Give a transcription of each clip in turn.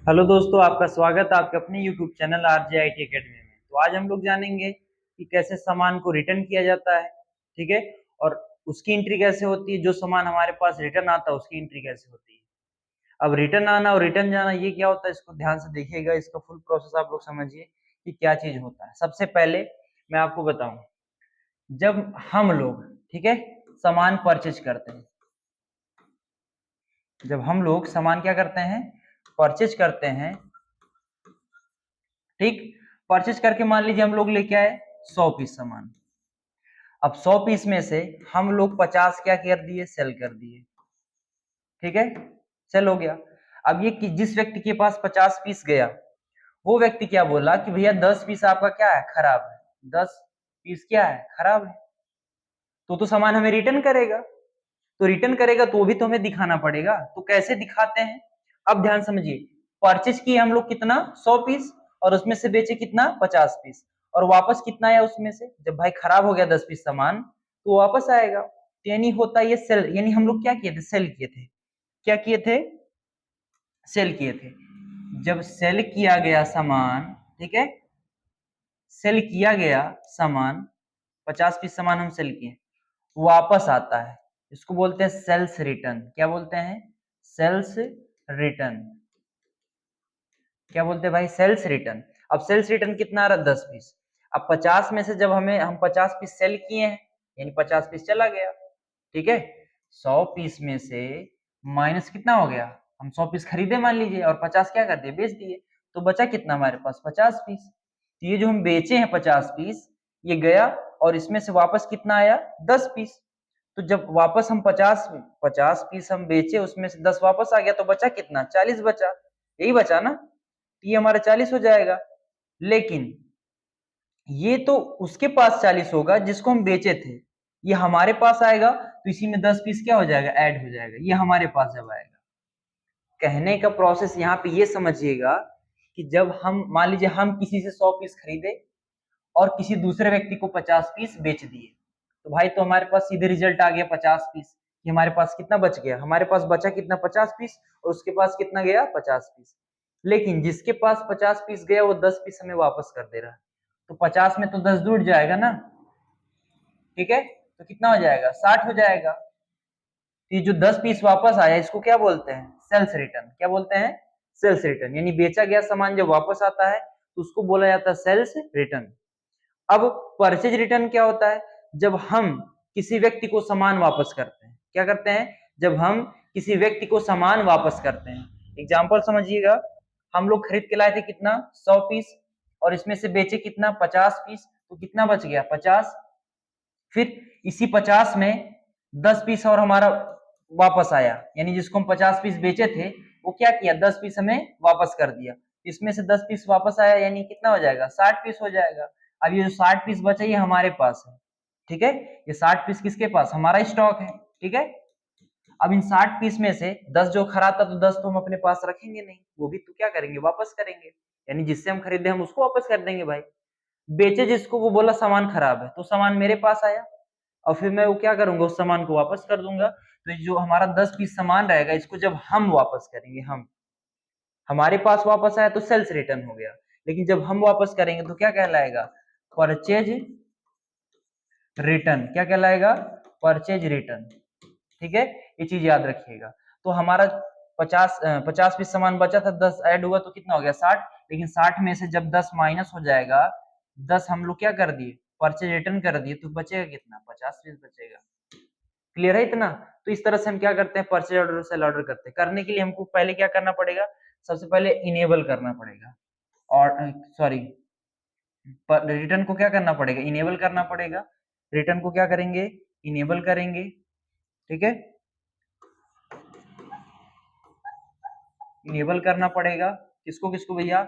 Hello दोस्तों, आपका स्वागत है आपके अपने यूट्यूब चैनल RJIT एकेडमी में। तो आज हम लोग जानेंगे कि कैसे सामान को रिटर्न किया जाता है, ठीक है, और उसकी एंट्री कैसे होती है। जो सामान हमारे पास रिटर्न आता है उसकी एंट्री कैसे होती है। अब रिटर्न आना और रिटर्न जाना ये क्या होता है, इसको ध्यान से देखिएगा, इसका फुल प्रोसेस आप लोग समझिए कि क्या चीज होता है। सबसे पहले मैं आपको बताऊं, जब हम लोग, ठीक है, सामान परचेज करते हैं, जब हम लोग सामान क्या करते हैं, परचेज करते हैं, ठीक। परचेज करके मान लीजिए हम लोग लेके आए 100 पीस सामान। अब 100 पीस में से हम लोग 50 क्या कर दिए, सेल कर दिए, ठीक है, सेल हो गया। अब ये जिस व्यक्ति के पास 50 पीस गया, वो व्यक्ति क्या बोला कि भैया 10 पीस आपका क्या है, खराब है, 10 पीस क्या है, खराब है। तो सामान हमें रिटर्न करेगा। तो रिटर्न करेगा तो वो भी तो हमें दिखाना पड़ेगा। तो कैसे दिखाते हैं, अब ध्यान समझिए। परचेज किए हम लोग कितना, 100 पीस, और उसमें से बेचे कितना, 50 पीस, और वापस कितना आया उसमें से, जब भाई खराब हो गया 10 पीस सामान तो वापस आएगा। तो यानी होता है ये सेल, यानी हम लोग क्या किए थे, सेल किए थे। क्या किए थे, सेल किए थे। जब सेल किया गया सामान, ठीक है, सेल किया गया सामान, 50 पीस सामान हम सेल किए, वापस आता है, इसको बोलते हैं सेल्स रिटर्न। क्या बोलते हैं, सेल्स रिटर्न। क्या बोलते हैं भाई, सेल्स रिटर्न। अब सेल्स रिटर्न कितना आ रहा है, 10 पीस। अब 50 में से जब हम 50 पीस सेल किए हैं, यानी 50 पीस चला गया, ठीक है। 100 पीस में से माइनस कितना हो गया, हम 100 पीस खरीदे मान लीजिए, और 50 क्या कर दिए, बेच दिए। तो बचा कितना हमारे पास, 50 पीस। तो ये जो हम बेचे हैं 50 पीस, ये गया, और इसमें से वापस कितना आया, 10 पीस। तो जब वापस हम 50 पीस हम बेचे, उसमें से 10 वापस आ गया, तो बचा कितना, 40 बचा। यही बचा ना, ये हमारा 40 हो जाएगा। लेकिन ये तो उसके पास 40 होगा जिसको हम बेचे थे, ये हमारे पास आएगा, तो इसी में 10 पीस क्या हो जाएगा, ऐड हो जाएगा, ये हमारे पास जब आएगा। कहने का प्रोसेस यहाँ पे ये समझिएगा कि जब हम मान लीजिए हम किसी से 100 पीस खरीदे और किसी दूसरे व्यक्ति को 50 पीस बेच दिए, तो भाई तो हमारे पास सीधे रिजल्ट आ गया 50 पीस। कि हमारे पास कितना बच गया, हमारे पास बचा कितना, 50 पीस, और उसके पास कितना गया, 50 पीस। लेकिन जिसके पास 50 पीस गया वो 10 पीस हमें वापस कर दे रहा है, तो 50 में तो 10 जुड़ जाएगा ना, ठीक है। तो कितना हो जाएगा, 60 हो जाएगा। तो ये जो 10 पीस वापस आया इसको क्या बोलते हैं, सेल्स रिटर्न। क्या बोलते हैं, सेल्स रिटर्न। यानी बेचा गया सामान जब वापस आता है तो उसको बोला जाता है सेल्स रिटर्न। अब परचेज रिटर्न क्या होता है, जब हम किसी व्यक्ति को सामान वापस करते हैं। क्या करते हैं, जब हम किसी व्यक्ति को सामान वापस करते हैं। एग्जांपल समझिएगा, हम लोग खरीद के लाए थे कितना, 100 पीस, और इसमें से बेचे कितना, 50 पीस, तो कितना बच गया, 50। फिर इसी 50 में 10 पीस और हमारा वापस आया, यानी जिसको हम 50 पीस बेचे थे वो क्या किया, 10 पीस हमें वापस कर दिया। इसमें से 10 पीस वापस आया, यानी कितना हो जाएगा, 60 पीस हो जाएगा। अब ये जो 60 पीस बचा ये हमारे पास है, ठीक है। ये 60 पीस किसके पास, हमारा स्टॉक है, ठीक है। अब इन 60 पीस में से 10 जो खराब था, तो 10 तो हम अपने पास रखेंगे नहीं, वो भी तो क्या करेंगे, वापस करेंगे। यानी जिससे हम खरीदे हम उसको वापस कर देंगे भाई। बेचे जिसको, वो बोला सामान खराब है, तो सामान मेरे पास आया, और फिर मैं वो क्या करूंगा, उस सामान को वापस कर दूंगा। तो जो हमारा 10 पीस सामान रहेगा, इसको जब हम वापस करेंगे, हम हमारे पास वापस आया तो सेल्स रिटर्न हो गया। लेकिन जब हम वापस करेंगे तो क्या कहलाएगा, परचेज रिटर्न। क्या कहलाएगा, परचेज रिटर्न, ठीक है। ये चीज याद रखिएगा। तो हमारा 50 पीस सामान बचा था, 10 ऐड हुआ तो कितना हो गया, 60। लेकिन 60 में से जब 10 माइनस हो जाएगा, 10 हम लोग क्या कर दिए, परचेज रिटर्न कर दिए, तो बचेगा कितना, 50 पीस बचेगा। क्लियर है इतना। तो इस तरह से हम क्या करते हैं, परचेज ऑर्डर और सेल ऑर्डर करते हैं। करने के लिए हमको पहले क्या करना पड़ेगा, सबसे पहले इनेबल करना पड़ेगा, और सॉरी, रिटर्न को क्या करना पड़ेगा, इनेबल करना पड़ेगा। रिटर्न को क्या करेंगे, इनेबल करेंगे, ठीक है, इनेबल करना पड़ेगा। किसको किसको भैया,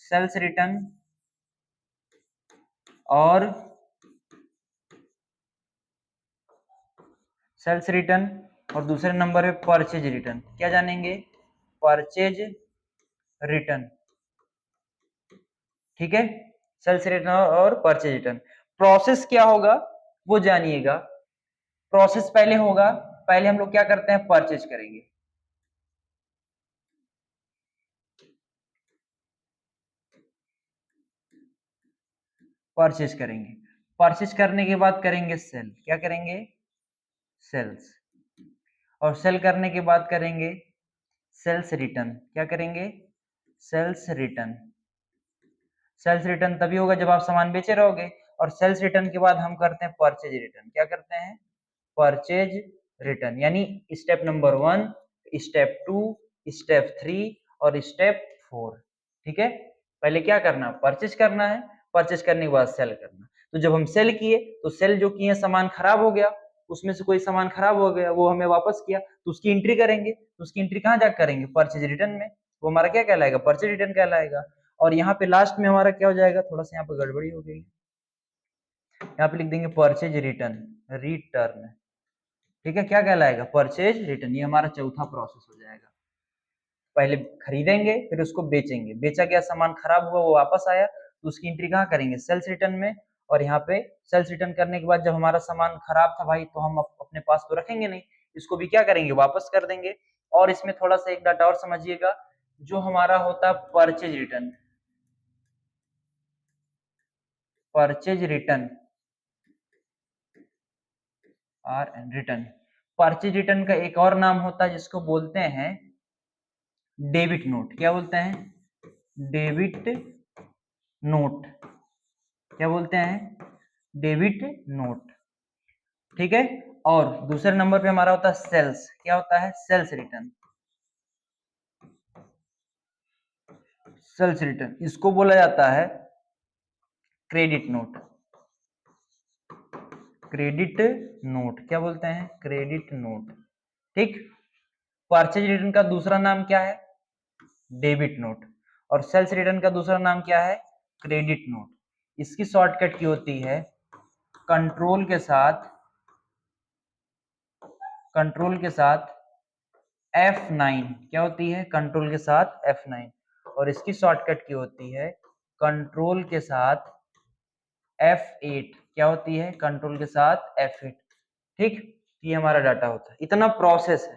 सेल्स रिटर्न और सेल्स रिटर्न, और दूसरे नंबर पे परचेज रिटर्न। क्या जानेंगे, परचेज रिटर्न, ठीक है। सेल्स रिटर्न और परचेज रिटर्न। प्रोसेस क्या होगा वो जानिएगा। प्रोसेस पहले होगा, पहले हम लोग क्या करते हैं, परचेज करेंगे। परचेज करेंगे, परचेज करने के बाद करेंगे सेल, क्या करेंगे, सेल्स, और सेल करने के बाद करेंगे सेल्स रिटर्न, क्या करेंगे, सेल्स रिटर्न। सेल्स रिटर्न तभी होगा जब आप सामान बेचे रहोगे, और सेल्स रिटर्न के बाद हम करते हैं परचेज रिटर्न, क्या करते हैं, परचेज रिटर्न, यानी स्टेप नंबर 1, स्टेप 2, स्टेप 3 और स्टेप 4। ठीक है, पहले क्या करना, परचेज करना है, परचेज करने के बाद सेल करना। तो जब हम सेल किए तो सेल जो किए सामान खराब हो गया, उसमें से कोई सामान खराब हो गया वो हमें वापस किया, तो उसकी एंट्री करेंगे, तो उसकी एंट्री कहाँ जाकर करेंगे, परचेज रिटर्न में, वो हमारा क्या कहलाएगा, परचेज रिटर्न कहलाएगा। और यहाँ पे लास्ट में हमारा क्या हो जाएगा, थोड़ा सा यहाँ पे गड़बड़ी हो गई, यहाँ पे लिख देंगे परचेज रिटर्न, रिटर्न। ठीक है, क्या कहलाएगा, परचेज रिटर्न। ये हमारा चौथा प्रोसेस हो जाएगा। पहले खरीदेंगे फिर उसको बेचेंगे, बेचा गया सामान खराब हुआ वो वापस आया तो उसकी एंट्री कहाँ करेंगे, सेल्स रिटर्न में। और यहाँ पे सेल्स रिटर्न करने के बाद जब हमारा सामान खराब था भाई तो हम अपने पास तो रखेंगे नहीं, इसको भी क्या करेंगे, वापस कर देंगे। और इसमें थोड़ा सा एक डाटा और समझिएगा, जो हमारा होता है purchase return, purchase return R and return, purchase return का एक और नाम होता है जिसको बोलते हैं डेबिट नोट, क्या बोलते हैं, डेबिट नोट, क्या बोलते हैं, डेबिट नोट। ठीक है, और दूसरे नंबर पे हमारा होता है सेल्स, क्या होता है, सेल्स रिटर्न, सेल्स रिटर्न, इसको बोला जाता है क्रेडिट नोट, क्रेडिट नोट, क्या बोलते हैं, क्रेडिट नोट। ठीक, परचेज रिटर्न का दूसरा नाम क्या है, डेबिट नोट, और सेल्स रिटर्न का दूसरा नाम क्या है, क्रेडिट नोट। इसकी शॉर्टकट की होती है कंट्रोल के साथ, कंट्रोल के साथ F9, क्या होती है, कंट्रोल के साथ F9, और इसकी शॉर्टकट की होती है कंट्रोल के साथ F8, क्या होती है, कंट्रोल के साथ F8। ठीक, ये हमारा डाटा होता है। इतना प्रोसेस है,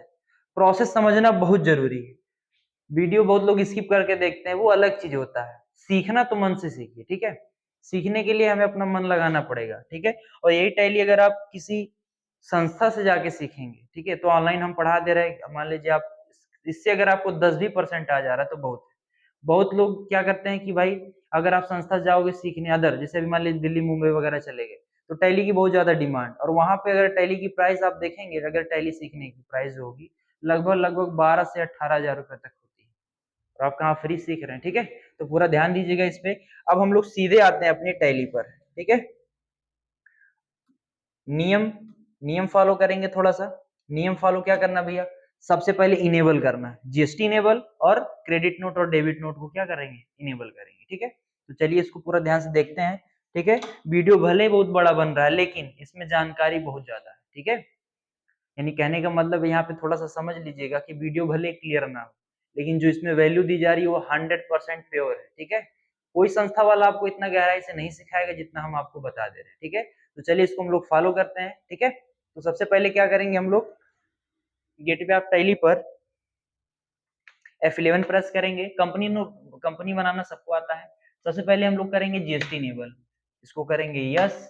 प्रोसेस समझना बहुत जरूरी है। वीडियो बहुत लोग स्किप करके देखते हैं, वो अलग चीज होता है, सीखना तो मन से सीखिए। ठीक है, सीखने के लिए हमें अपना मन लगाना पड़ेगा। ठीक है, और यही टैली अगर आप किसी संस्था से जाके सीखेंगे, ठीक है, तो ऑनलाइन हम पढ़ा दे रहे हैं, मान लीजिए आप इससे अगर आपको 10 भी % आ जा रहा है तो बहुत है। बहुत लोग क्या करते हैं कि भाई अगर आप संस्था से जाओगे सीखने अदर, जैसे अभी मान लीजिए दिल्ली मुंबई वगैरह चले गए तो टैली की बहुत ज्यादा डिमांड, और वहां पे अगर टैली की प्राइस आप देखेंगे, अगर टैली सीखने की प्राइस होगी लगभग लगभग 12 से 18,000 रुपए तक होती है, और आप कहाँ फ्री सीख रहे हैं। ठीक है, तो पूरा ध्यान दीजिएगा इस पे। अब हम लोग सीधे आते हैं अपनी टैली पर। ठीक है, नियम, नियम फॉलो करेंगे थोड़ा सा। नियम फॉलो क्या करना भैया, सबसे पहले इनेबल करना है, जीएसटी इनेबल, और क्रेडिट नोट और डेबिट नोट को क्या करेंगे, इनेबल करेंगे। ठीक है, तो चलिए इसको पूरा ध्यान से देखते हैं। ठीक है, वीडियो भले बहुत बड़ा बन रहा है लेकिन इसमें जानकारी बहुत ज्यादा है। ठीक है, यानी कहने का मतलब यहाँ पे थोड़ा सा समझ लीजिएगा कि वीडियो भले क्लियर ना हो लेकिन जो इसमें वैल्यू दी जा रही है वो 100% प्योर है। ठीक है, कोई संस्था वाला आपको इतना गहराई से नहीं सिखाएगा जितना हम आपको बता दे रहे हैं। ठीक है, तो चलिए इसको हम लोग फॉलो करते हैं। ठीक है, तो सबसे पहले क्या करेंगे हम लोग, गेटवे ऑफ टैली पर F11 प्रेस करेंगे। कंपनी बनाना सबको आता है। सबसे पहले हम लोग करेंगे जीएसटी इनेबल, इसको करेंगे yes,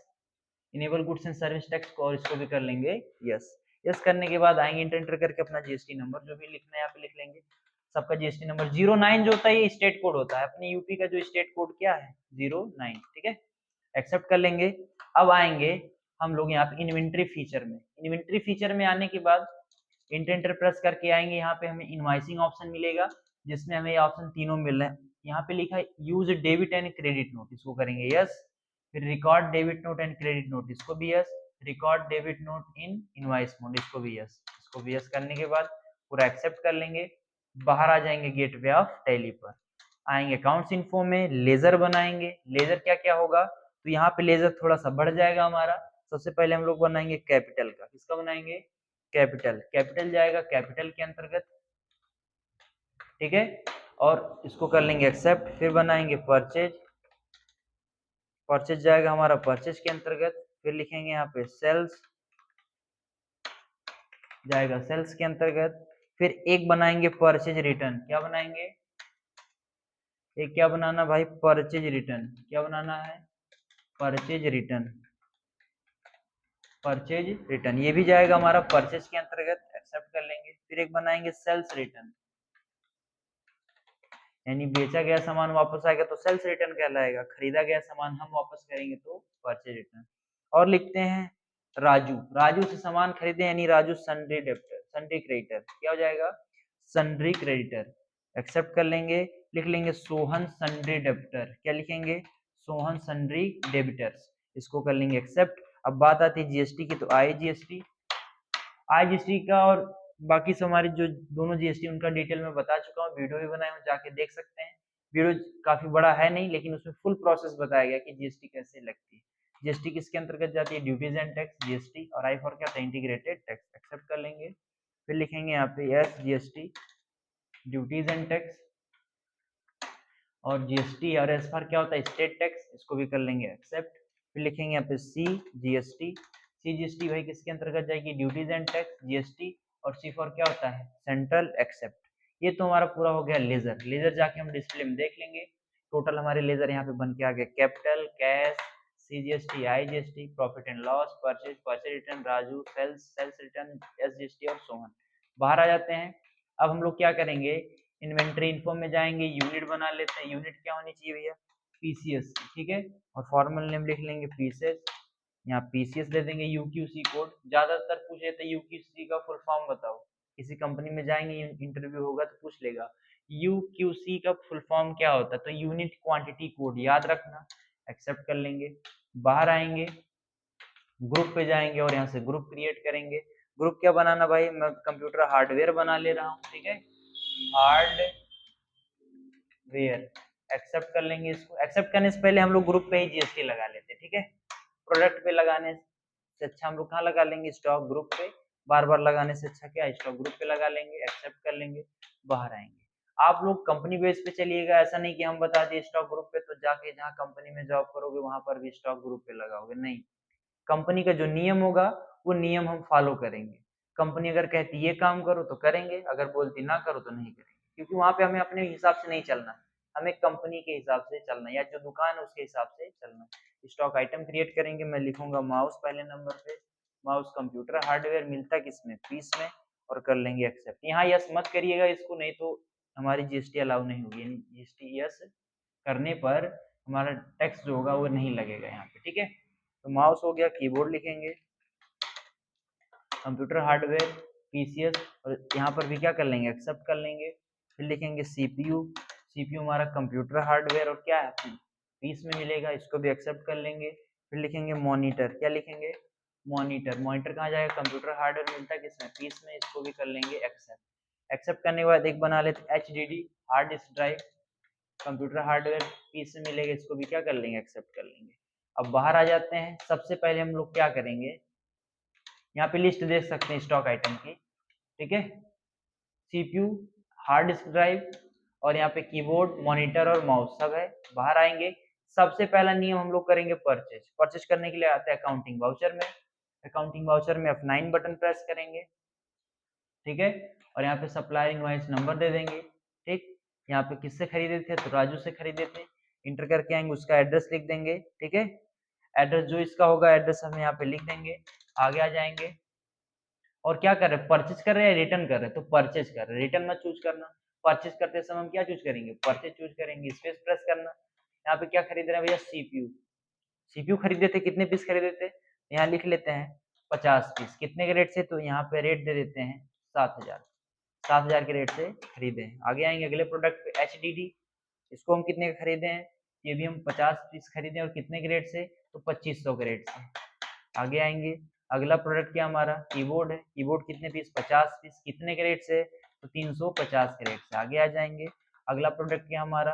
enable goods and service tax को, और इसको भी कर लेंगे यस। यस करने के बाद आएंगे इंटर करके अपना जीएसटी नंबर जो भी लिखना है यहाँ पे लिख लेंगे। सबका जीएसटी नंबर 09 जो होता है ये स्टेट कोड होता है, अपने यूपी का जो स्टेट कोड क्या है 09। ठीक है, एक्सेप्ट कर लेंगे। अब आएंगे हम लोग यहाँ पे इन्वेंट्री फीचर में, इन्वेंट्री फीचर में आने के बाद इंटर प्रेस करके आएंगे, यहाँ पे हमें इनवाइसिंग ऑप्शन मिलेगा जिसमें हमें ये ऑप्शन तीनों मिल रहे हैं। यहाँ पे लिखा है use debit and credit note, इसको करेंगे यस। फिर record debit note and credit note, इसको भी यस। रिकॉर्ड डेबिट नोट इन इनवाइस मोड, इसको भी यस। इसको भी यस करने के बाद पूरा एक्सेप्ट कर लेंगे। बाहर आ जाएंगे गेटवे ऑफ टैली पर, आएंगे अकाउंट्स इन्फो में, लेजर बनाएंगे। लेजर क्या क्या होगा, तो यहाँ पे लेजर थोड़ा सा बढ़ जाएगा हमारा। सबसे पहले हम लोग बनाएंगे कैपिटल का, किसका बनाएंगे, कैपिटल, कैपिटल जाएगा कैपिटल के अंतर्गत। ठीक है, और इसको कर लेंगे एक्सेप्ट। फिर बनाएंगे परचेज, परचेज जाएगा हमारा परचेज के अंतर्गत। फिर लिखेंगे यहाँ पे सेल्स, जाएगा सेल्स के अंतर्गत। फिर एक बनाएंगे परचेज रिटर्न, क्या बनाएंगे, एक क्या बनाना भाई, परचेज रिटर्न, क्या बनाना है, परचेज रिटर्न, परचेज रिटर्न ये भी जाएगा हमारा परचेज के अंतर्गत, एक्सेप्ट कर लेंगे। फिर एक बनाएंगे सेल्स रिटर्न, यानी बेचा गया सामान वापस आएगा तो सेल्स रिटर्न कहलाएगा, खरीदा गया सामान हम वापस करेंगे तो परचेज रिटर्न। और लिखते हैं राजू, राजू से सामान खरीदे यानी Raju sundry debtor, sundry creditor, क्या हो जाएगा सन्ड्री क्रेडिटर, एक्सेप्ट कर लेंगे। लिख लेंगे सोहन सन्ड्री डेब्टर, क्या लिखेंगे सोहन सन्ड्री डेबिटर्स, इसको कर लेंगे एक्सेप्ट। अब बात आती है जीएसटी की, तो आईजीएसटी, आईजीएसटी का और बाकी से हमारी जो दोनों जीएसटी उनका डिटेल में बता चुका हूँ, वीडियो भी बनाया हूँ, जाके देख सकते हैं। वीडियो काफी बड़ा है नहीं, लेकिन उसमें फुल प्रोसेस बताया गया कि जीएसटी कैसे लगती है। जीएसटी किसके अंतर्गत जाती है, ड्यूटीज एंड टैक्स जीएसटी, और आई फॉर क्या होता है इंटीग्रेटेड टैक्स, एक्सेप्ट कर लेंगे। फिर लिखेंगे यहाँ पे S GST duties and tax, और जीएसटी और एस फॉर क्या होता है स्टेट टैक्स, इसको भी कर लेंगे एक्सेप्ट। फिर लिखेंगे यहाँ पे सी जीएसटी, सी जीएसटी भाई किसके अंतर्गत जाएगी ड्यूटीज एंड टैक्स जीएसटी, और सी फॉर क्या होता है सेंट्रल, एक्सेप्ट। ये तो हमारा पूरा हो गया लेजर, लेजर जाके हम डिस्प्ले में देख लेंगे। टोटल हमारे लेजर यहाँ पे बन के आ गया capital, cash, CGST, IGST, profit and loss, purchase, purchase return, Raju, sales, sales return, SGST और सोहन। बाहर आ जाते हैं। अब हम लोग क्या करेंगे, इन्वेंट्री इन्फो में जाएंगे, यूनिट बना लेते हैं। यूनिट क्या होनी चाहिए भैया पीसीएस, ठीक है, और फॉर्मल नेम लिख लेंगे पीसीएस, यहाँ पीसीएस दे देंगे। यूक्यूसी कोड ज्यादातर पूछ लेते हैं, यूक्यूसी का फुल फॉर्म बताओ, किसी कंपनी में जाएंगे इंटरव्यू होगा तो पूछ लेगा यूक्यूसी का फुल फॉर्म क्या होता है, तो यूनिट क्वांटिटी कोड याद रखना, एक्सेप्ट कर लेंगे। बाहर आएंगे, ग्रुप पे जाएंगे और यहाँ से ग्रुप क्रिएट करेंगे। ग्रुप क्या बनाना भाई, मैं कंप्यूटर हार्डवेयर बना ले रहा हूँ, ठीक है, हार्डवेयर, एक्सेप्ट कर लेंगे इसको। एक्सेप्ट करने से पहले हम लोग ग्रुप पे ही जीएसटी लगा लेते हैं, ठीक है, प्रोडक्ट पे लगाने से अच्छा हम लोग कहाँ लगा लेंगे स्टॉक ग्रुप पे, बार बार लगाने से अच्छा क्या स्टॉक ग्रुप पे लगा लेंगे, एक्सेप्ट कर लेंगे। बाहर आएंगे, आप लोग कंपनी बेस पे चलिएगा, ऐसा नहीं कि हम बता दिए स्टॉक ग्रुप पे तो जाके जहाँ कंपनी में जॉब करोगे वहां पर भी स्टॉक ग्रुप पे लगाओगे, नहीं, कंपनी का जो नियम होगा वो नियम हम फॉलो करेंगे। कंपनी अगर कहती ये काम करो तो करेंगे, अगर बोलती ना करो तो नहीं करेंगे, क्योंकि वहां पे हमें अपने हिसाब से नहीं चलना, हमें कंपनी के हिसाब से चलना या जो दुकान है उसके हिसाब से चलना। स्टॉक आइटम क्रिएट करेंगे, मैं लिखूंगा माउस पहले नंबर पे, माउस कंप्यूटर हार्डवेयर मिलता किसमें पीस में, और कर लेंगे एक्सेप्ट। यहाँ यस मत करिएगा इसको, नहीं तो हमारी जीएसटी अलाउ नहीं होगी, जीएसटी यस करने पर हमारा टैक्स जो होगा वो नहीं लगेगा यहाँ पे, ठीक है। तो माउस हो गया, कीबोर्ड लिखेंगे, कंप्यूटर हार्डवेयर पीसीएस, और यहाँ पर भी क्या कर लेंगे एक्सेप्ट कर लेंगे। फिर लिखेंगे सीपीयू, सीपीयू हमारा कंप्यूटर हार्डवेयर और क्या है पीस में मिलेगा, इसको भी एक्सेप्ट कर लेंगे। फिर लिखेंगे मॉनिटर, क्या लिखेंगे मॉनिटर, मॉनिटर कहाँ जाएगा कंप्यूटर हार्डवेयर मिलता है किसमें पीस में, इसको भी कर लेंगे एक्सेप्ट। एक्सेप्ट करने के बाद एक बना लेते HDD hard disk drive, computer hardware piece में मिलेगा, इसको भी क्या कर लेंगे एक्सेप्ट कर लेंगे। अब बाहर आ जाते हैं, सबसे पहले हम लोग क्या करेंगे, यहाँ पे लिस्ट देख सकते हैं स्टॉक आइटम की, ठीक है, सीपीयू, हार्ड डिस्क ड्राइव, और यहाँ पे कीबोर्ड, मॉनिटर और माउस सब है। बाहर आएंगे, सबसे पहला नियम हम लोग करेंगे परचेज, परचेज करने के लिए आते हैं अकाउंटिंग वाउचर में, अकाउंटिंग वाउचर में F9 बटन प्रेस करेंगे, ठीक है, और यहाँ पे सप्लायर इनवॉइस नंबर दे देंगे, ठीक, यहाँ पे किससे खरीदे थे तो राजू से खरीदे थे, इंटर करके आएंगे, उसका एड्रेस लिख देंगे, ठीक है, एड्रेस जो इसका होगा एड्रेस हम यहाँ पे लिख देंगे। आगे आ जाएंगे, और क्या कर रहे हैं परचेज कर रहे हैं रिटर्न कर रहे हैं, तो परचेज कर रहे हैं, रिटर्न मत चूज करना, परचेज करते समय हम क्या चूज करेंगे परचेज चूज करेंगे, स्पेस प्रेस करना। यहाँ पे क्या खरीद रहे हैं भैया सीपीयू, सीपीयू खरीदे थे, कितने पीस खरीदे थे, यहाँ लिख लेते हैं 50 पीस, कितने के रेट से, तो यहाँ पे रेट दे देते हैं 7000, 7000 के रेट से खरीदे हैं। आगे आएंगे अगले प्रोडक्ट पे एचडीडी, इसको हम कितने का खरीदे हैं, ये भी हम 50 पीस खरीदे और कितने के रेट से, तो 2500 के रेट से। आगे आएंगे, अगला प्रोडक्ट क्या हमारा कीबोर्ड है, कीबोर्ड कितने पीस 50 पीस, कितने के रेट से, तो 350 के रेट से। आगे आ जाएंगे, अगला प्रोडक्ट क्या हमारा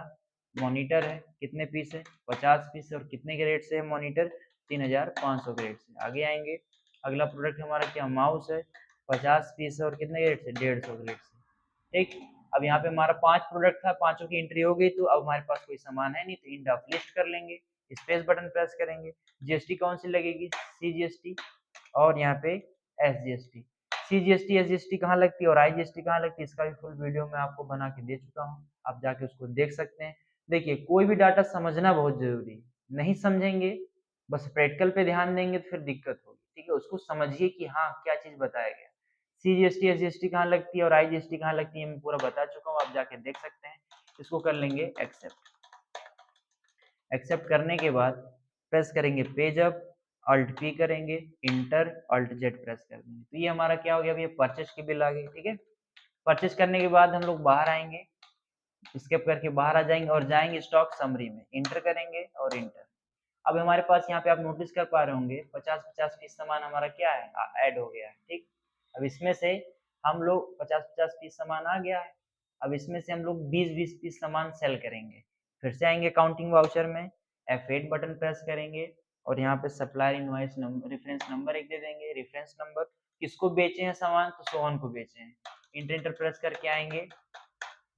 मॉनिटर है, कितने पीस है 50 पीस और कितने के रेट से है मॉनिटर 3500 के रेट से। आगे आएंगे, अगला प्रोडक्ट हमारा क्या माउस है 50 पीस और कितने के रेट से 150 के रेट से, ठीक। अब यहाँ पे हमारा 5 प्रोडक्ट था, पांचों की एंट्री हो गई, तो अब हमारे पास कोई सामान है नहीं, तो इंड ऑफ लिस्ट कर लेंगे, स्पेस बटन प्रेस करेंगे। जीएसटी कौन सी लगेगी सीजीएसटी, और यहाँ पे एसजीएसटी, सीजीएसटी एसजीएसटी कहाँ लगती है और आईजीएसटी कहाँ लगती है, इसका भी फुल वीडियो मैं आपको बना के दे चुका हूँ, आप जाके उसको देख सकते हैं। देखिए कोई भी डाटा समझना बहुत जरूरी है, नहीं समझेंगे बस प्रैक्टिकल पे ध्यान देंगे तो फिर दिक्कत होगी, ठीक है। उसको समझिए कि हाँ क्या चीज बताया गया। CGST SGST कहाँ लगती है और IGST कहाँ लगती है मैं पूरा बता चुका हूँ, आप जाके देख सकते हैं। इसको कर लेंगे एक्सेप्ट। एक्सेप्ट करने के बाद प्रेस करेंगे पेज अप, Alt P करेंगे, इंटर, Alt Z प्रेस कर देंगे। तो ये हमारा क्या हो गया, ये परचेज की बिल आ गई, ठीक है। परचेज करने के बाद हम लोग बाहर आएंगे, स्केप करके बाहर आ जाएंगे और जाएंगे स्टॉक समरी में, इंटर करेंगे और इंटर। अब हमारे पास यहाँ पे आप नोटिस कर पा रहे होंगे 50-50 पीस सामान हमारा क्या है, ऐड हो गया है, ठीक। अब इसमें से हम लोग 50-50 पीस सामान आ गया है। अब इसमें से हम लोग 20-20 पीस सामान सेल करेंगे। फिर से आएंगे काउंटिंग वाउचर में, F8 बटन प्रेस करेंगे और यहाँ पे supplier invoice number, reference number एक दे देंगे। रेफरेंस नंबर किसको बेचे हैं सामान, तो सोहन को बेचे हैं। इंटर प्रेस करके आएंगे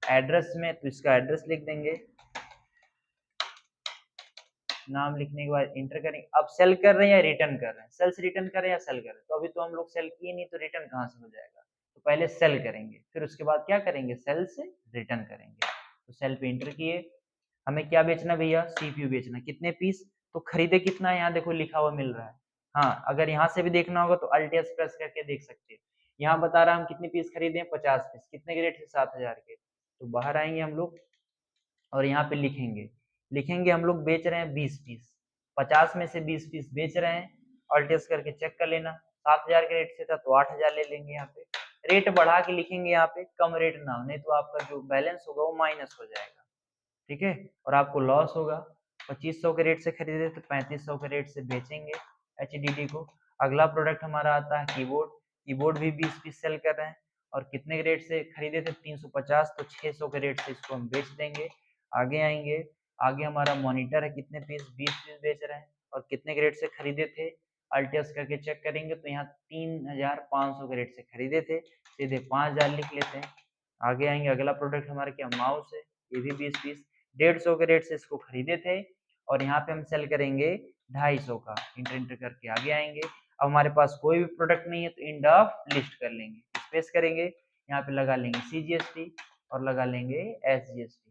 एड्रेस में, तो इसका एड्रेस लिख देंगे। नाम लिखने के बाद इंटर करेंगे। अब सेल कर रहे हैं या रिटर्न कर रहे हैं, सेल से रिटर्न कर रहे हैं या सेल कर रहे हैं, तो अभी तो हम लोग सेल किए नहीं, तो रिटर्न कहाँ से हो जाएगा। तो पहले सेल करेंगे, फिर उसके बाद क्या करेंगे, सेल से रिटर्न करेंगे। तो सेल पे इंटर किए। हमें क्या बेचना भैया, CPU बेचना। कितने पीस, तो खरीदे कितना, यहाँ देखो लिखा हुआ मिल रहा है। हाँ, अगर यहाँ से भी देखना होगा तो Alt S प्रेस करके देख सकते हैं। यहाँ बता रहा है हम कितने पीस खरीदे, 50 पीस। कितने के रेट से, 7,000 के। तो बाहर आएंगे हम लोग और यहाँ पे लिखेंगे हम लोग बेच रहे हैं 20 पीस। 50 में से 20 पीस बेच रहे हैं। Alt S करके चेक कर लेना, 7,000 के रेट से था तो 8,000 ले लेंगे। यहाँ पे रेट बढ़ा के लिखेंगे, यहाँ पे कम रेट ना हो, नहीं तो आपका जो बैलेंस होगा वो माइनस हो जाएगा, ठीक है, और आपको लॉस होगा। 2500 के रेट से खरीदे तो 3500 के रेट से बेचेंगे HDD को। अगला प्रोडक्ट हमारा आता है कीबोर्ड। कीबोर्ड भी 20 पीस सेल कर रहे हैं और कितने के रेट से खरीदे थे, 350, तो 600 के रेट से इसको हम बेच देंगे। आगे आएंगे, आगे हमारा मॉनिटर है, कितने पीस, 20 पीस बेच रहे हैं और कितने के रेट से खरीदे थे। Alt S करके चेक करेंगे तो यहाँ 3,500 के रेट से खरीदे थे, सीधे 5,000 लिख लेते हैं। आगे आएंगे, अगला प्रोडक्ट हमारा क्या, माउस है, ये भी 20 पीस 150 के रेट से इसको खरीदे थे और यहाँ पे हम सेल करेंगे 250 का। इंटर करके आगे आएंगे। अब हमारे पास कोई भी प्रोडक्ट नहीं है तो इंड ऑफ लिस्ट कर लेंगे, स्पेस करेंगे, यहाँ पे लगा लेंगे CGST और लगा लेंगे SGST।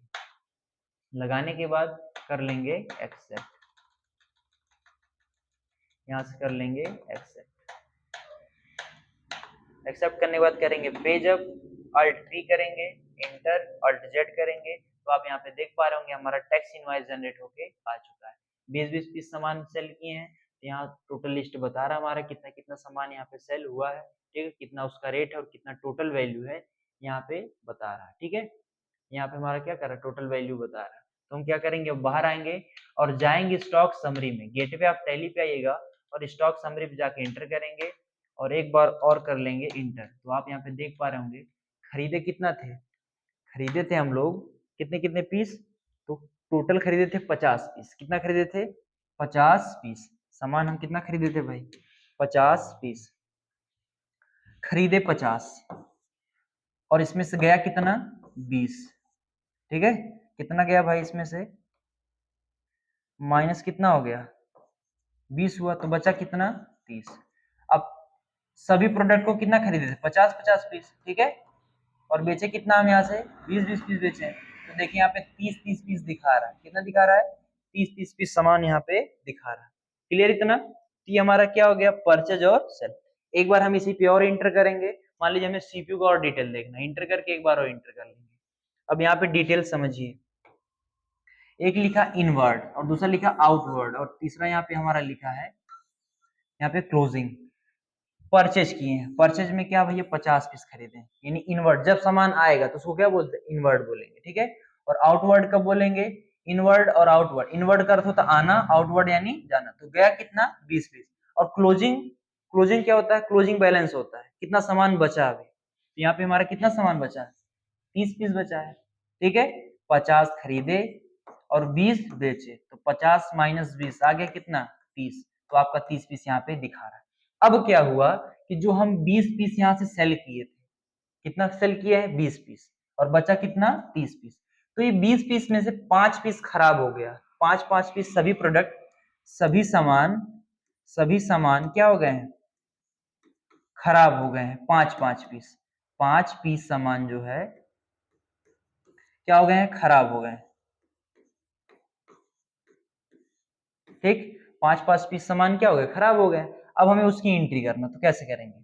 लगाने के बाद कर लेंगे एक्सेप्ट, यहाँ से कर लेंगे एक्सेप्ट। एक्सेप्ट करने के बाद करेंगे पेज अप, Alt P करेंगे, इंटर, Alt Z करेंगे। तो आप यहाँ पे देख पा रहे होंगे हमारा टैक्स इनवॉइस जनरेट होके आ चुका है। 20-20 पीस सामान सेल किए हैं, यहाँ टोटल लिस्ट बता रहा है हमारा कितना कितना सामान यहाँ पे सेल हुआ है, ठीक है, कितना उसका रेट है और कितना टोटल वैल्यू है यहाँ पे बता रहा है, ठीक है। यहाँ पे हमारा क्या कर रहा है, टोटल वैल्यू बता रहा है। तो हम क्या करेंगे, बाहर आएंगे और जाएंगे स्टॉक समरी में। गेटवे आप टैली पे आइएगा और स्टॉक समरी पे जाके इंटर करेंगे और एक बार और कर लेंगे इंटर। तो आप यहाँ पे देख पा रहे होंगे खरीदे कितना थे, खरीदे थे हम लोग कितने कितने पीस, तो टोटल खरीदे थे 50 पीस। कितना खरीदे थे, 50 पीस सामान हम कितना खरीदे थे भाई, 50 पीस खरीदे 50 और इसमें से गया कितना, 20, ठीक है। कितना गया भाई इसमें से, माइनस कितना हो गया, 20 हुआ, तो बचा कितना, 30। अब सभी प्रोडक्ट को कितना खरीदे थे, 50-50 पीस, ठीक है, और बेचे कितना हम यहाँ से 20-20 पीस बेचे हैं। तो देखिए यहाँ पे 30-30 पीस दिखा रहा है, कितना दिखा रहा है, 30-30 पीस सामान यहाँ पे दिखा रहा है। क्लियर इतना, तो ये हमारा क्या हो गया, परचेज और सेल। एक बार हम इसी पे और इंटर करेंगे, मान लीजिए हमें CPU का और डिटेल देखना, इंटर करके एक बार और इंटर कर लेंगे। अब यहाँ पे डिटेल समझिए, एक लिखा इनवर्ड और दूसरा लिखा आउटवर्ड और तीसरा यहाँ पे हमारा लिखा है यहाँ पे क्लोजिंग। परचेज किए हैं, परचेज में क्या भैया 50 पीस खरीदे, यानी इनवर्ड जब सामान आएगा तो उसको क्या बोलते हैं, इनवर्ड बोलेंगे, ठीक है। और आउटवर्ड कब बोलेंगे, इनवर्ड और आउटवर्ड, इनवर्ड का अर्थ होता है आना, आउटवर्ड यानी जाना। तो गया कितना, 20 पीस। और क्लोजिंग, क्लोजिंग क्या होता है, क्लोजिंग बैलेंस होता है, कितना सामान बचा अभी। तो यहाँ पे हमारा कितना सामान बचा है, 30 पीस बचा है, ठीक है। 50 खरीदे और 20 बेचे, तो 50 माइनस 20 आ गया कितना, 30। तो आपका 30 पीस यहाँ पे दिखा रहा है। अब क्या हुआ कि जो हम 20 पीस यहाँ से सेल किए थे, कितना सेल किया है, 20 पीस, और बचा कितना, 30 पीस। तो ये 20 पीस में से 5 पीस खराब हो गया, 5-5 पीस सभी प्रोडक्ट, सभी सामान क्या हो गए हैं, खराब हो गए हैं। 5-5 पीस, 5 पीस सामान जो है क्या हो गए हैं, खराब हो गए हैं, ठीक। 5 पीस सामान क्या हो गया, खराब हो गया। अब हमें उसकी एंट्री करना, तो कैसे करेंगे,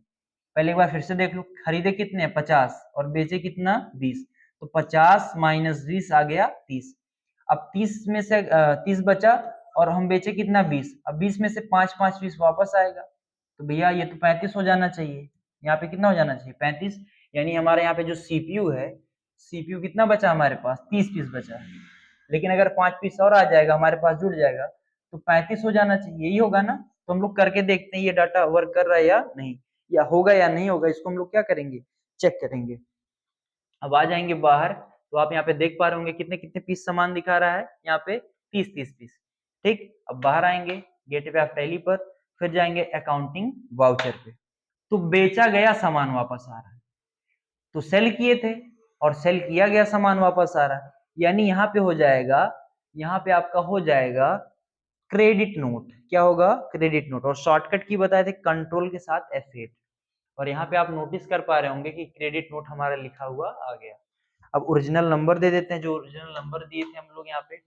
पहले एक बार फिर से देख लो, खरीदे कितने 50 और बेचे कितना 20, तो 50 माइनस 20 आ गया 30। अब 30 में से 30 बचा और हम बेचे कितना 20, अब 20 में से 5 पीस वापस आएगा, तो भैया ये तो 35 हो जाना चाहिए। यहाँ पे कितना हो जाना चाहिए 35, यानी हमारे यहाँ पे जो सीपीयू है, सीपीयू कितना बचा हमारे पास 30 पीस बचा है, लेकिन अगर 5 पीस और आ जाएगा हमारे पास जुड़ जाएगा तो 35 हो जाना चाहिए, यही होगा ना। तो हम लोग करके देखते हैं ये डाटा वर्क कर रहा है या नहीं, या होगा या नहीं होगा, इसको हम लोग क्या करेंगे, चेक करेंगे। अब आ जाएंगे बाहर, तो आप यहाँ पे देख पा रहे होंगे कितने कितने पीस सामान दिखा रहा है यहाँ पे 30 पीस। ठीक, अब बाहर आएंगे गेटवे ऑफ टैली पर, फिर जाएंगे अकाउंटिंग वाउचर पे, तो बेचा गया सामान वापस आ रहा है, तो सेल किए थे और सेल किया गया सामान वापस आ रहा है, यानी यहाँ पे हो जाएगा, यहाँ पे आपका हो जाएगा क्रेडिट नोट। क्या होगा, क्रेडिट नोट, और शॉर्टकट की बताए थे कंट्रोल के साथ F8, और यहाँ पे आप नोटिस कर पा रहे होंगे कि क्रेडिट नोट हमारा लिखा हुआ आ गया। अब ओरिजिनल नंबर दे देते हैं, जो ओरिजिनल नंबर दिए थे हम लोग यहाँ पे,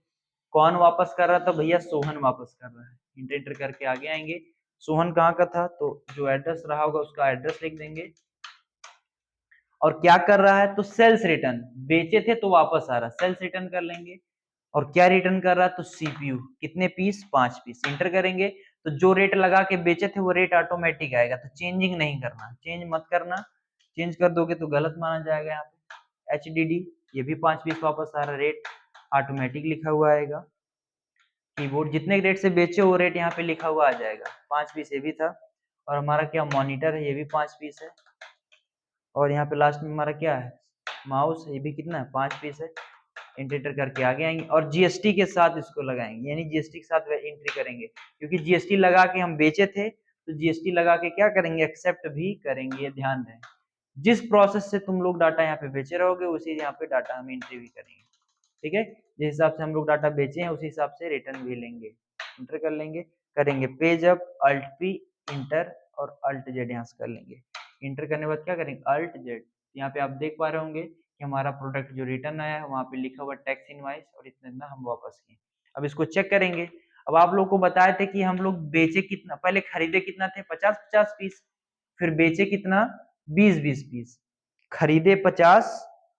कौन वापस कर रहा था भैया, सोहन वापस कर रहा है। इंटर करके आगे आएंगे, सोहन कहाँ का था, तो जो एड्रेस रहा होगा उसका एड्रेस लिख देंगे, और क्या कर रहा है, तो सेल्स रिटर्न, बेचे थे तो वापस आ रहा, सेल्स रिटर्न कर लेंगे, और क्या रिटर्न कर रहा है, तो सीपीयू कितने पीस 5 पीस, इंटर करेंगे, तो जो रेट लगा के बेचे थे वो रेट ऑटोमेटिक आएगा, तो चेंजिंग नहीं करना, चेंज मत करना, चेंज कर दोगे तो गलत माना जाएगा। यहाँ पे HDD ये भी 5 पीस वापस आ रहा, रेट ऑटोमेटिक लिखा हुआ आएगा, कीबोर्ड जितने रेट से बेचे वो रेट यहाँ पे लिखा हुआ आ जाएगा, 5 पीस ये भी था, और हमारा क्या मॉनिटर है, ये भी 5 पीस है, और यहाँ पे लास्ट में हमारा क्या है, माउस, ये भी कितना है 5 पीस है, इंटर करके आगे आएंगे, और जीएसटी के साथ इसको लगाएंगे, यानी जीएसटी के साथ एंट्री करेंगे, क्योंकि जीएसटी लगा के हम बेचे थे, तो जीएसटी लगा के क्या करेंगे, एक्सेप्ट भी करेंगे, ये ध्यान दें। जिस प्रोसेस से तुम लोग डाटा यहाँ पे बेचे रहोगे उसी यहाँ पे डाटा हम एंट्री भी करेंगे, ठीक है, जिस हिसाब से हम लोग डाटा बेचे हैं उसी हिसाब से रिटर्न भी लेंगे, इंटर कर लेंगे, करेंगे page up, alt P, enter, और अल्ट जेड यहाँ से कर लेंगे, इंटर करने के बाद क्या करेंगे, अल्ट जेड, यहाँ पे आप देख पा रहे होंगे कि हमारा प्रोडक्ट जो रिटर्न आया है वहाँ पे लिखा हुआ टैक्स इनवाइस, और इतना इतना हम वापस किए। अब इसको चेक करेंगे, अब आप लोग को बताए थे कि हम लोग बेचे कितना, पहले खरीदे कितना थे 50 पीस, फिर बेचे कितना 20 पीस, खरीदे 50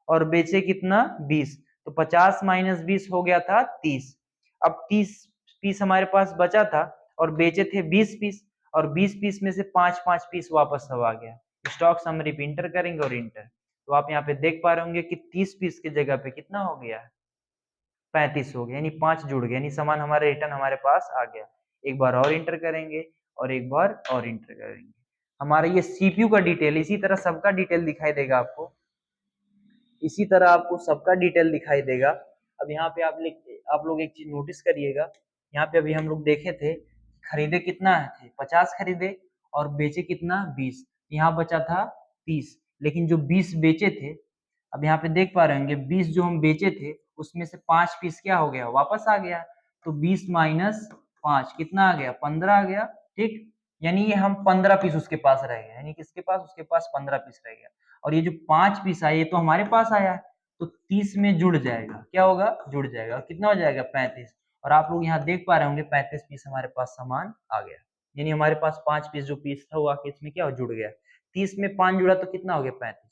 और बेचे कितना 20, तो 50 माइनस 20 हो गया था 30। अब 30 पीस हमारे पास बचा था और बेचे थे 20 पीस, और 20 पीस में से 5 पीस वापस सब आ गया, स्टॉक समरी पे इंटर करेंगे और इंटर, तो आप यहाँ पे देख पा रहे होंगे कि 30 पीस की जगह पे कितना हो गया, 35 हो गया, यानी 5 जुड़ गया, यानी सामान हमारा रिटर्न हमारे पास आ गया। एक बार और इंटर करेंगे और एक बार और इंटर करेंगे, हमारा ये सीपीयू का डिटेल, इसी तरह सबका डिटेल दिखाई देगा आपको, इसी तरह आपको सबका डिटेल दिखाई देगा। अब यहाँ पे आप लोग एक चीज नोटिस करिएगा, यहाँ पे अभी हम लोग देखे थे खरीदे कितना थे 50 खरीदे और बेचे कितना 20, यहाँ बचा था 30, लेकिन जो 20 बेचे थे, अब यहाँ पे देख पा रहे होंगे 20 जो हम बेचे थे उसमें से 5 पीस क्या हो गया, वापस आ गया, तो 20 माइनस 5 कितना आ गया, 15 आ गया। ठीक, यानी ये हम 15 पीस उसके पास रह गए, यानी किसके पास, उसके पास 15 पीस रह गया, और ये जो 5 पीस आए ये तो हमारे पास आया है, तो 30 में जुड़ जाएगा, क्या होगा, जुड़ जाएगा, और कितना हो जाएगा 35, और आप लोग यहाँ देख पा रहे होंगे 35 पीस हमारे पास सामान आ गया, यानी हमारे पास 5 पीस जो पीस था वो आके इसमें क्या हो, जुड़ गया, 30 में 5 जुड़ा तो कितना हो गया 35,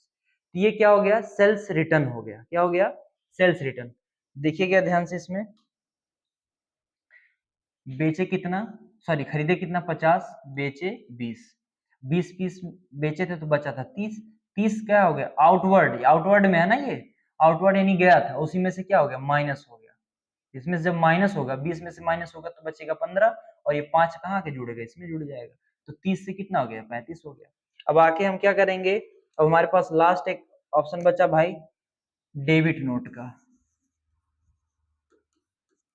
तो ये क्या हो गया, सेल्स रिटर्न हो गया, क्या हो गया, सेल्स रिटर्न। देखिएगा ध्यान से, इसमें बेचे कितना, सॉरी खरीदे कितना 50, बेचे 20 पीस बेचे थे तो बचा था 30, 30 क्या हो गया, आउटवर्ड, आउटवर्ड में है ना ये, आउटवर्ड यानी गया था, उसी में से क्या हो गया, माइनस हो गया, इसमें से जब माइनस होगा 20 में से माइनस होगा तो बचेगा 15, और ये 5 कहाँ के जुड़ेगा, इसमें जुड़ जाएगा, तो 30 से कितना हो गया, 35 हो गया। अब आके हम क्या करेंगे, अब हमारे पास लास्ट एक ऑप्शन बचा भाई, डेबिट नोट का,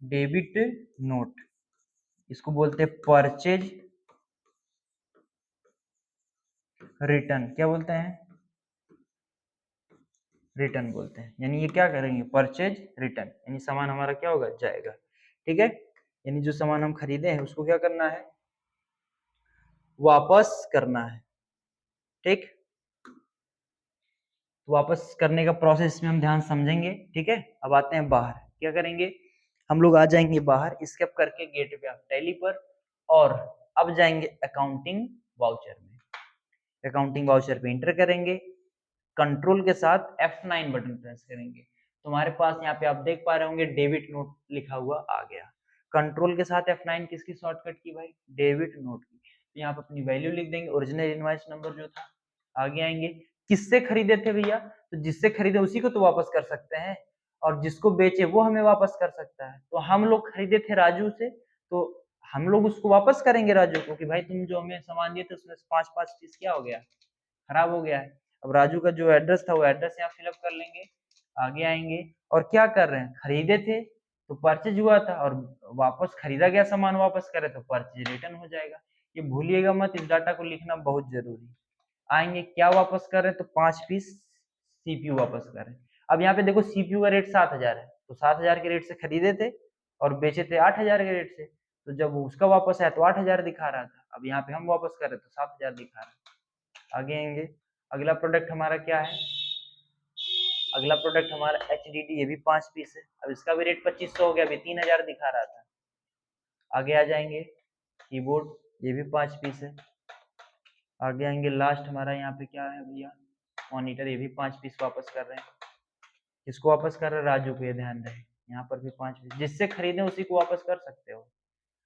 डेबिट नोट, इसको बोलते हैं परचेज रिटर्न, क्या बोलते हैं, रिटर्न बोलते हैं, यानी ये क्या करेंगे, परचेज रिटर्न, यानी सामान हमारा क्या होगा, जाएगा, ठीक है, यानी जो सामान हम खरीदे हैं उसको क्या करना है, वापस करना है, ठीक, तो वापस करने का प्रोसेस में हम ध्यान समझेंगे, ठीक है। अब आते हैं बाहर, क्या करेंगे, हम लोग आ जाएंगे बाहर, स्केप करके गेटवे ऑफ टैली पर, और अब जाएंगे अकाउंटिंग वाउचर में। अकाउंटिंग वाउचर पे इंटर करेंगे, कंट्रोल के साथ F9 बटन प्रेस करेंगे। तुम्हारे पास यहाँ पे आप देख पा रहे होंगे डेबिट नोट लिखा हुआ आ गया। कंट्रोल के साथ F9 किसकी शॉर्टकट की भाई? डेबिट नोट की। तो यहाँ पे अपनी वैल्यू लिख देंगे, ओरिजिनल इनवॉइस नंबर जो था। आगे आएंगे, किससे खरीदे थे भैया? तो जिससे खरीदे उसी को तो वापस कर सकते हैं, और जिसको बेचे वो हमें वापस कर सकता है। तो हम लोग खरीदे थे राजू से, तो हम लोग उसको वापस करेंगे राजू को कि भाई तुम जो हमें सामान दिए थे उसमें से 5-5 चीज क्या हो गया? खराब हो गया है। अब राजू का जो एड्रेस था वो एड्रेस यहाँ फिलअप कर लेंगे। आगे आएंगे और क्या कर रहे हैं? खरीदे थे तो परचेज हुआ था, और वापस खरीदा गया सामान वापस करे तो परचेज रिटर्न हो जाएगा। ये भूलिएगा मत, इस डाटा को लिखना बहुत जरूरी। आएंगे, क्या वापस कर रहे हैं? तो 5 पीस सीपीयू वापस कर रहे हैं। अब यहाँ पे देखो सीपीयू का रेट 7,000 है, तो 7,000 के रेट से खरीदे थे और बेचे थे 8,000 के रेट से। तो जब उसका वापस आया तो 8,000 दिखा रहा था, अब यहाँ पे हम वापस कर रहे तो 7,000 दिखा रहा है। आगे आएंगे, अगला प्रोडक्ट हमारा क्या है? अगला प्रोडक्ट हमारा HDD, ये भी 5 पीस है। अब इसका भी रेट 2500 हो गया, अभी 3,000 दिखा रहा था। आगे आ जाएंगे, कीबोर्ड, ये भी 5 पीस है। आगे आएंगे, लास्ट हमारा यहाँ पे क्या है भैया? मॉनिटर, ये भी 5 पीस वापस कर रहे हैं। किसको वापस कर रहे हैं? राजू को, ये ध्यान रहे। यहाँ पर भी 5 पीस, जिससे खरीदे उसी को वापस कर सकते हो।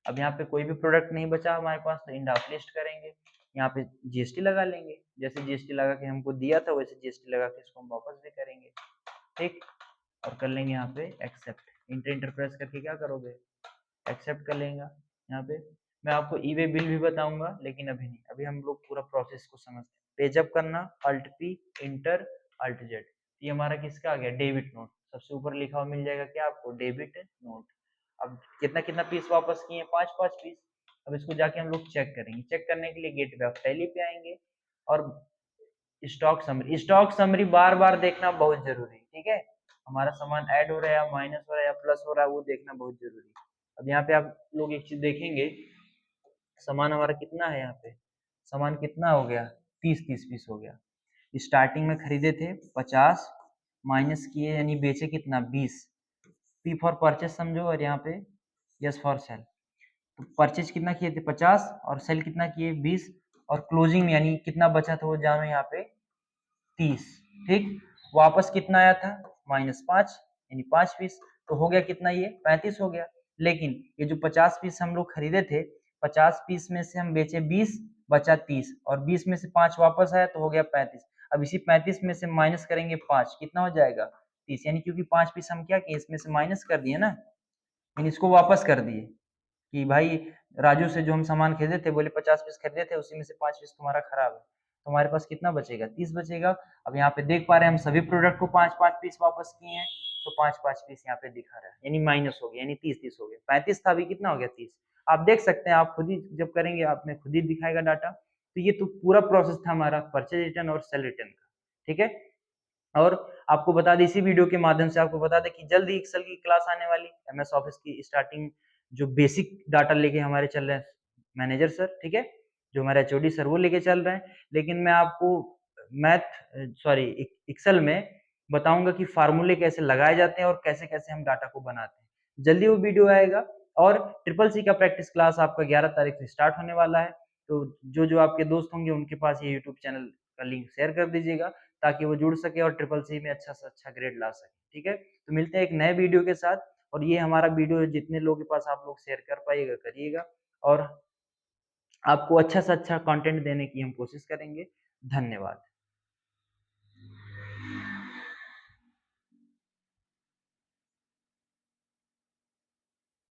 अब यहाँ पे कोई भी प्रोडक्ट नहीं बचा हमारे पास, तो इंड ऑफ लिस्ट करेंगे। यहाँ पे जीएसटी लगा लेंगे, जैसे जीएसटी लगा के हमको दिया था वैसे जीएसटी लगा के इसको हम वापस भी करेंगे, ठीक। और कर लेंगे यहाँ पे एक्सेप्ट। इंटर प्रेस करके क्या करोगे? एक्सेप्ट कर लेंगे। यहाँ पे मैं आपको ई वे बिल भी बताऊंगा, लेकिन अभी नहीं, अभी हम लोग पूरा प्रोसेस को समझते हैं। पेजअप करना, alt P, enter, alt Z. ये हमारा किसका आ गया? Debit note. सबसे ऊपर लिखा हुआ मिल जाएगा क्या आपको? Debit note. अब कितना कितना पीस वापस किए? 5-5 पीस। अब इसको जाके हम लोग चेक करेंगे। चेक करने के लिए गेटवे ऑफ टैली पे आएंगे और स्टॉक समरी। स्टॉक समरी बार बार देखना बहुत जरूरी है, ठीक है। हमारा सामान ऐड हो रहा है या माइनस हो रहा है या प्लस हो रहा है, वो देखना बहुत जरूरी है। अब यहाँ पे आप लोग एक चीज देखेंगे, सामान हमारा कितना है? यहाँ पे सामान कितना हो गया? 30 पीस हो गया। स्टार्टिंग में खरीदे थे 50, माइनस किए यानी बेचे कितना? 20। पी फॉर परचेस समझो, और यहाँ पे यस फॉर सेल। तो परचेज कितना किए थे? 50, और सेल कितना किए? 20। और क्लोजिंग में यानी कितना बचा था वो जानो यहाँ पे? 30, ठीक। वापस कितना आया था? -5, यानी 5 पीस। तो हो गया कितना? ये 35 हो गया। लेकिन ये जो 50 पीस हम लोग खरीदे थे, 50 पीस में से हम बेचे 20, बचा 30, और 20 में से 5 वापस आया तो हो गया 35। अब इसी 35 में से माइनस करेंगे 5, कितना हो जाएगा? 30। यानी क्योंकि 5 पीस हम क्या किए? इसमें से माइनस कर दिए ना, यानी इसको वापस कर दिए कि भाई राजू से जो हम सामान खरीदे थे, बोले 50 पीस खरीदे थे, उसी में से 5 पीस तुम्हारा खराब है, तो हमारे पास कितना बचेगा? 30 बचेगा। अब यहाँ पे देख पा रहे हैं हम सभी प्रोडक्ट को 5-5 पीस वापस किए हैं, तो 5-5 पीस यहाँ पे दिखा रहा है, यानी माइनस हो गया, यानी 30-30 हो गया। 35 था, अभी कितना हो गया? 30। आप देख सकते हैं, आप खुद ही जब करेंगे आप में खुद ही दिखाएगा डाटा। तो ये तो पूरा प्रोसेस था हमारा परचेज रिटर्न और सेल रिटर्न का, ठीक है। और आपको बता दें, इसी वीडियो के माध्यम से आपको बता दें कि जल्द ही एक्सेल की क्लास आने वाली, एमएस ऑफिस की स्टार्टिंग जो बेसिक डाटा लेके हमारे चल रहे हैं मैनेजर सर, ठीक है, जो हमारे एचओडी सर वो लेके चल रहे हैं। लेकिन मैं आपको एक्सेल में बताऊंगा कि फार्मूले कैसे लगाए जाते हैं और कैसे कैसे हम डाटा को बनाते हैं। जल्दी वो वीडियो आएगा। और ट्रिपल सी का प्रैक्टिस क्लास आपका 11 तारीख से स्टार्ट होने वाला है। तो जो जो आपके दोस्त होंगे उनके पास ये यूट्यूब चैनल का लिंक शेयर कर दीजिएगा, ताकि वो जुड़ सके और ट्रिपल सी में अच्छा से अच्छा ग्रेड ला सके, ठीक है। तो मिलते हैं एक नए वीडियो के साथ। और ये हमारा वीडियो जितने लोगों के पास आप लोग शेयर कर पाइएगा करिएगा, और आपको अच्छा से अच्छा कंटेंट देने की हम कोशिश करेंगे। धन्यवाद।